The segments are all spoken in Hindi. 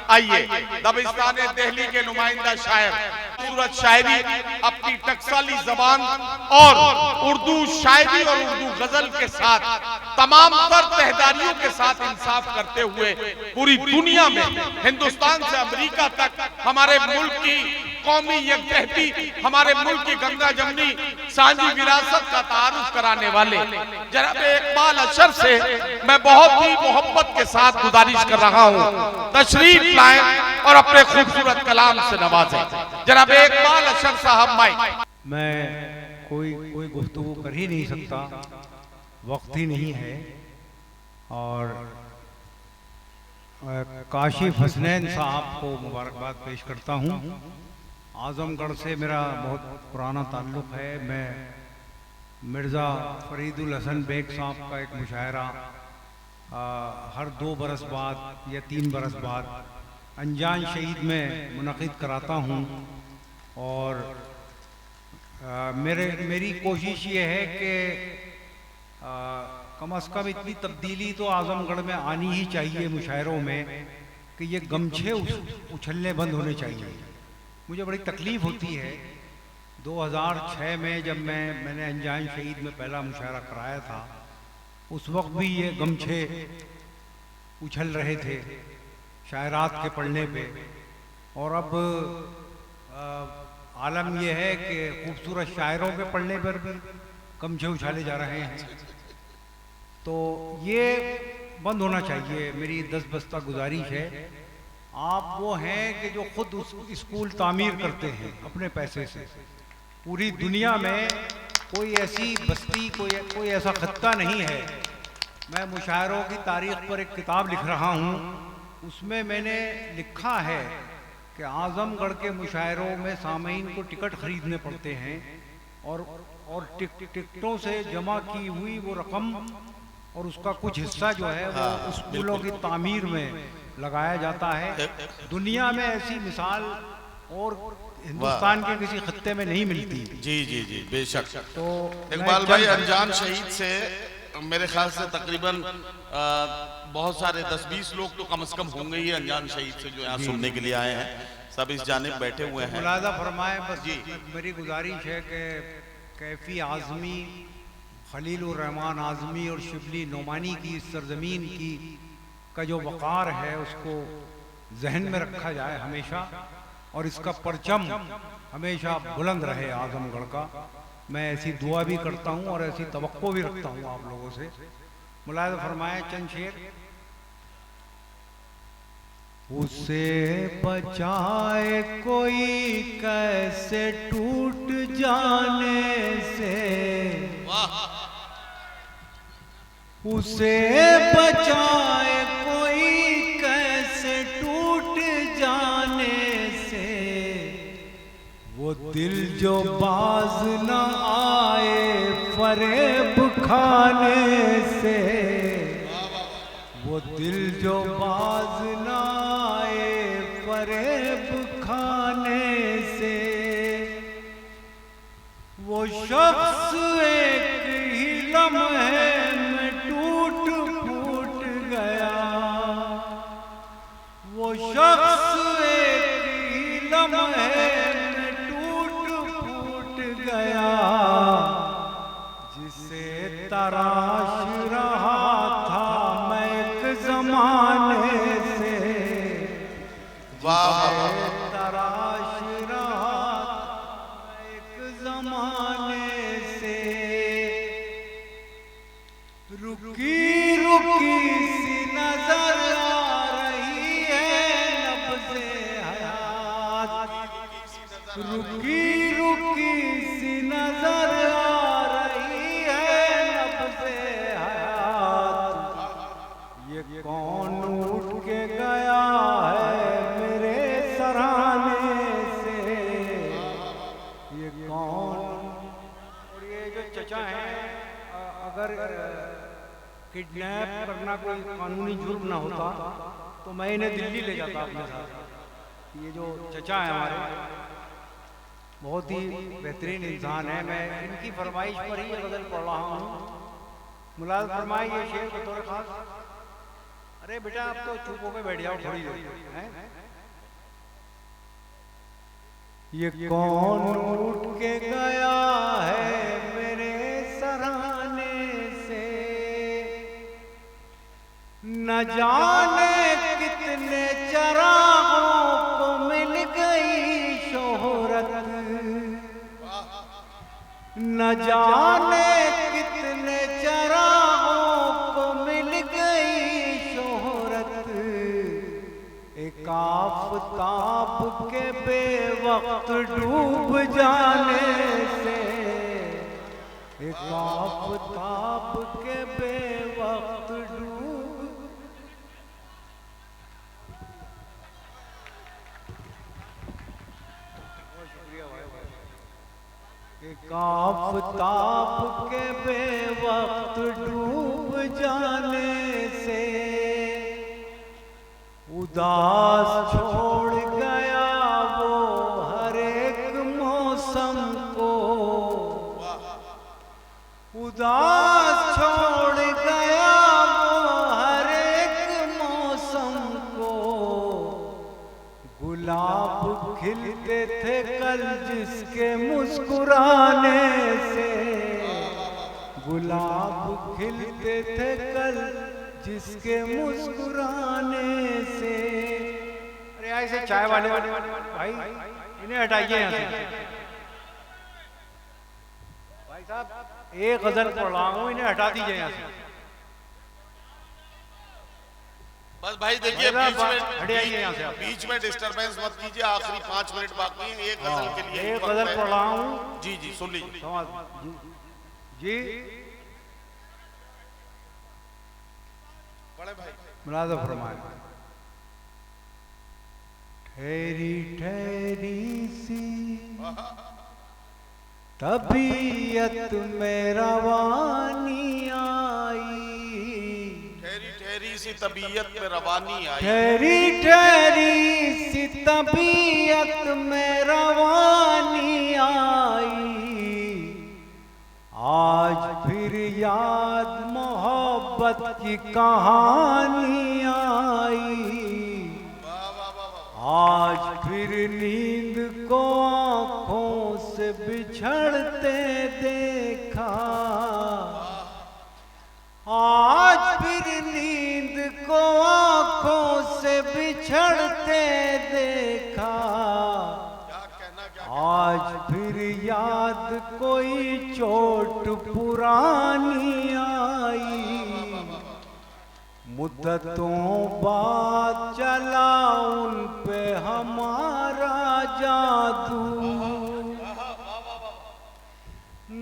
आइए दबिस्तान दिल्ली के नुमाइंदा शायर खूबसूरत शायरी अपनी टकसाली जबान और उर्दू शायरी और उर्दू गजल के साथ तमाम तर तहदारियों के साथ इंसाफ करते हुए पूरी दुनिया में हिंदुस्तान से अमेरिका तक हमारे मुल्क की कौमी यकजहती, हमारे मुल्क की गंगा जमनी सांझी विरासत का तारुफ कराने वाले जनाब इकबाल अशर से मैं बहुत ही मोहब्बत के साथ गुजारिश कर रहा हूँ तशरीफ लाएं और अपने खूबसूरत कलाम से नवाजें। जनाब इकबाल अशर साहब माइक। मैं कोई गुफ्तगू कर ही नहीं सकता, वक्त ही नहीं है। और काशिफ हसनैन साहब को मुबारकबाद पेश करता हूँ। आजमगढ़ से मेरा बहुत पुराना ताल्लुक़ है। मैं मिर्ज़ा फरीदुल हसन बेग साहब का एक मुशायरा हर 2 बरस बाद या 3 बरस बाद अनजान शहीद में मुनक़िद कराता हूँ। और मेरी कोशिश ये है कि कम अज़ कम इतनी तब्दीली तो आज़मगढ़ में आनी ही चाहिए मुशायरों में कि ये गमछे उछलने बंद होने चाहिए। मुझे बड़ी तकलीफ़ होती है 2006 में जब मैंने अनजान शहीद में पहला मुशायरा कराया था, उस वक्त भी ये गमछे उछल रहे थे शायरात के पढ़ने पे। और अब आलम यह है कि खूबसूरत शायरों के पढ़ने पर भी गमछे उछाले जा रहे हैं। तो ये बंद होना चाहिए। मेरी 10 बस्ता गुजारिश है। आप वो हैं कि जो खुद उस स्कूल तामीर करते हैं अपने पैसे से। पूरी दुनिया में कोई ऐसी बस्ती, कोई ऐसा खत्ता नहीं है। मैं मुशायरों की तारीख पर एक किताब लिख रहा हूँ, उसमें मैंने लिखा है कि आज़मगढ़ के मुशायरों में सामीन को टिकट खरीदने पड़ते हैं और टिकटों से जमा की हुई वो रकम और उसका कुछ हिस्सा जो है वो स्कूलों की तामीर में लगाया जाता है। दुनिया में ऐसी मिसाल और हिंदुस्तान के किसी खत्ते में नहीं मिलती। जी जी जी बेशक। तो इकबाल भाई, अनजान शहीद से मेरे ख्याल से तकरीबन बहुत सारे 10-20 लोग तो कम से कम होंगे ही अनजान शहीद से जो यहाँ सुनने के लिए आए हैं। सब इस जानिब बैठे हुए हैं। मुलाजा फरमाए। बस जी मेरी गुजारिश है कि कैफी आज़मी, खलीलुर रहमान आज़मी और शिबली नोमानी की इस सरजमीन की का जो वक़ार है उसको जहन में रखा जाए हमेशा, और इसका परचम हमेशा बुलंद रहे आज़मगढ़ का। मैं ऐसी दुआ भी करता हूँ और ऐसी तवक्को भी रखता हूँ आप लोगों से। मुलाज़ा फरमाए चंद शेर। उसे बचाए कोई कैसे टूट जाने से, उसे बचाए कोई कैसे टूट जाने से, वो दिल जो बाज न आए फरेब खाने से, वो दिल जो बाज न आए फरेब खाने से, वो शख्स एक ही लम्हे में टूट फूट गया, वो शख्स एक ही लम्हे में टूट फूट गया, जिसे तराश रहा था मैं एक ज़माने से, तराश रहा एक ज़माने से। रुकी रुकी सी नजर आ रही है नब्ज़े हयात, रुकी रुकी सी नजर आ रही है नब्ज़े हयात। ये कौन उठ के गया है मेरे सराहने से, ये कौन। और ये जो चचा हैं, अगर किडनैप करना कोई कानूनी जुर्म ना होता तो मैं इन्हें दिल्ली ले जाता अपने साथ। ये जो चचा है हमारे बहुत ही बेहतरीन इंसान है। मैं इनकी फरमाइश पर ही ये गज़ल पढ़ रहा हूँ। मुलाज़ फरमाए ये शेर बतौर खास। अरे बेटा आप तो चुप होकर बैठ जाओ थोड़ी देर हैं? ये कौन उठ के गया है मेरे सराहने से, न जाने कितने चरागों को मिल गई शोहरत, न जाने कितने चरागों को मिल गई शोहरत, एक आफताब के बेवक्त डूब जाने से, एक आफताब के बेवक्त डूब। एक आफताब के बेवक्त डूब जाने से, उदास छोड़ गया वो हर एक मौसम को, उदास छोड़ गया वो हर एक मौसम को। गुलाब खिलते थे कल जिसके मुस्कुराने से, गुलाब खिलते थे कल जिसके मुस्कुराने से। अरे ऐसे चाय वाले भाई इन्हें हटाइए यहाँ से। भाई साहब एक गजल पढ़ रहा हूँ, इन्हें हटा दीजिए यहाँ से। बस भाई देखिए बीच में डिस्टरबेंस मत कीजिए, आखिरी 5 मिनट बाकी हैं। एक गजल के लिए एक गजल पढ़ रहा हूँ। जी जी सुन लीजिए जी। बड़े भाई मुलाज़ा फरमाए। ठहरी ठहरी सी तबीयत में रवानी आई, ठहरी ठहरी सी तबीयत में रवानी आई, ठहरी ठहरी सी तबीयत में रवानी आई। आज फिर याद मोहब्बत की कहानी आई, आज फिर नींद को आँखों से बिछड़ते देखा, आज फिर नींद को आँखों से बिछड़ते देखा। आज फिर याद कोई चोट पुरानी आई, मुद्दतों बाद चला उन पे हमारा जादू,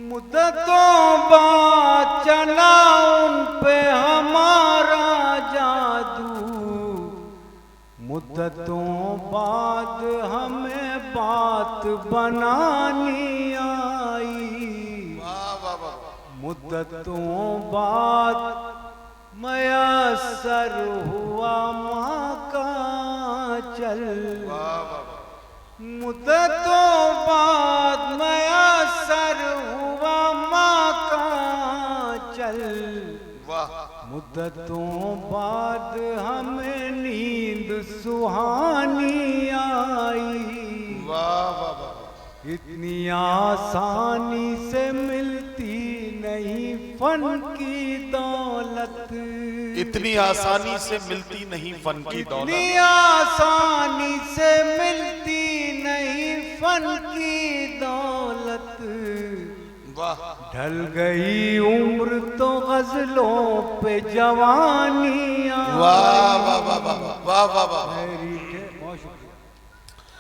मुद्दतों बाद चला उन पे हमारा जादू, मुद्दतों बाद हमें बात बनानी आई, मुद्दतों बाद मयसर हुआ माँ का चल, मुद्दतों बाद मयसर हुआ माँ का चल, मुद्दतों बाद हमें नींद सुहानी आई। इतनी आसानी से मिलती नहीं फन की दौलत, इतनी आसानी से मिलती नहीं फन की दौलत, इतनी आसानी से मिलती नहीं फन की दौलत। ढल गई उम्र तो गजलों पे जवानी आई,